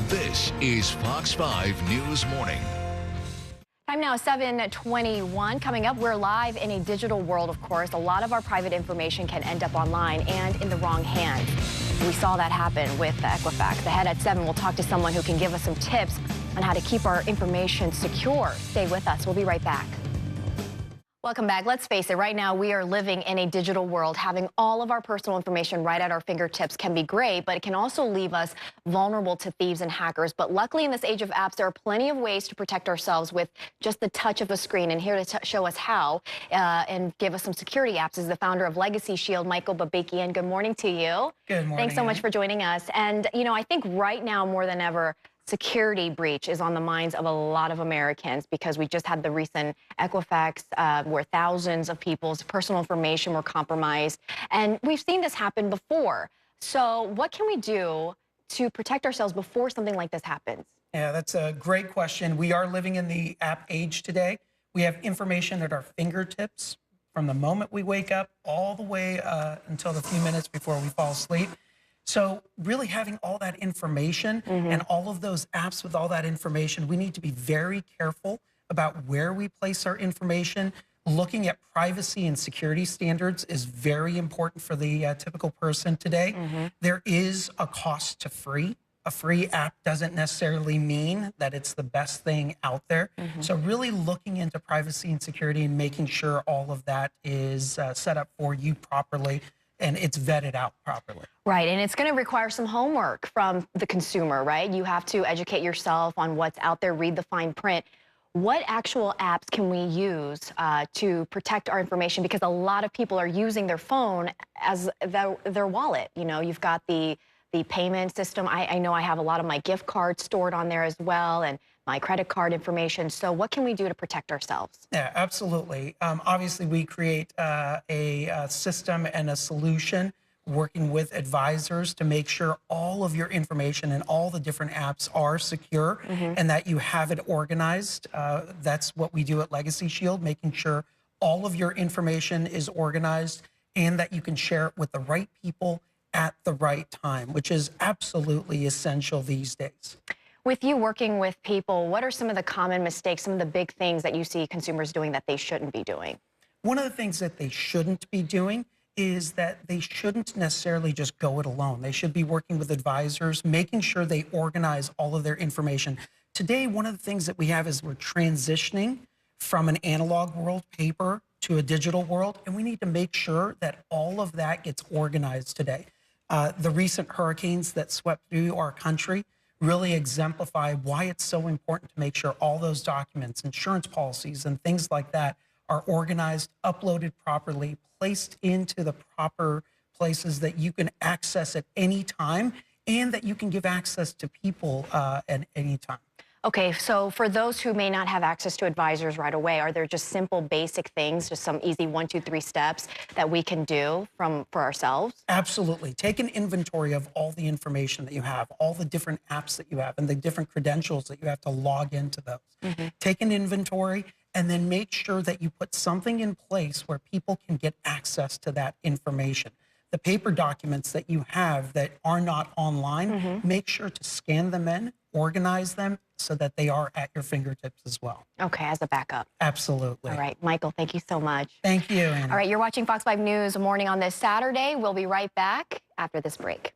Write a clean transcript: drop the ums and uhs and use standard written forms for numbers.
This is Fox 5 News Morning. Time now, 7:21. Coming up, we're live in a digital world, of course. A lot of our private information can end up online and in the wrong hands. We saw that happen with Equifax. Ahead at 7, we'll talk to someone who can give us some tips on how to keep our information secure. Stay with us. We'll be right back. Welcome back. Let's face it, right now we are living in a digital world. Having all of our personal information right at our fingertips can be great, but it can also leave us vulnerable to thieves and hackers. But luckily in this age of apps, there are plenty of ways to protect ourselves with just the touch of a screen. And here to show us how and give us some security apps is the founder of LegacyShield's, Michael Babikian. Good morning to you. Good morning. Thanks so much for joining us. And, you know, I think right now more than ever, security breach is on the minds of a lot of Americans because we just had the recent Equifax where thousands of people's personal information were compromised. And we've seen this happen before. So what can we do to protect ourselves before something like this happens? Yeah, that's a great question. We are living in the app age today. We have information at our fingertips from the moment we wake up all the way until the few minutes before we fall asleep. So really having all that information and all of those apps with all that information, we need to be very careful about where we place our information. Looking at privacy and security standards is very important for the typical person today. There is a cost to free. A free app doesn't necessarily mean that it's the best thing out there. So really looking into privacy and security and making sure all of that is set up for you properly and it's vetted out properly. Right, and it's going to require some homework from the consumer, right? You have to educate yourself on what's out there, read the fine print. What actual apps can we use to protect our information? Because a lot of people are using their phone as their wallet. You know, you've got the payment system. I know I have a lot of my gift cards stored on there as well, and my credit card information. So what can we do to protect ourselves? Yeah, absolutely. Obviously, we create a system and a solution working with advisors to make sure all of your information and all the different apps are secure and that you have it organized. That's what we do at LegacyShield, making sure all of your information is organized and that you can share it with the right people at the right time, which is absolutely essential these days. With you working with people, what are some of the common mistakes, some of the big things that you see consumers doing that they shouldn't be doing? One of the things that they shouldn't be doing is that they shouldn't necessarily just go it alone. They should be working with advisors, making sure they organize all of their information. Today, one of the things that we have is we're transitioning from an analog world, paper, to a digital world, and we need to make sure that all of that gets organized today. The recent hurricanes that swept through our country really exemplify why it's so important to make sure all those documents, insurance policies, and things like that are organized, uploaded properly, placed into the proper places that you can access at any time and that you can give access to people at any time. Okay, so for those who may not have access to advisors right away, are there just simple basic things, just some easy 1, 2, 3 steps that we can do for ourselves? Absolutely. Take an inventory of all the information that you have, all the different apps that you have, and the different credentials that you have to log into those. Take an inventory and then make sure that you put something in place where people can get access to that information. The paper documents that you have that are not online, make sure to scan them in, organize them so that they are at your fingertips as well. Okay, as a backup. Absolutely. All right, Michael, thank you so much. Thank you, Anna. All right, you're watching Fox 5 News Morning on this Saturday. We'll be right back after this break.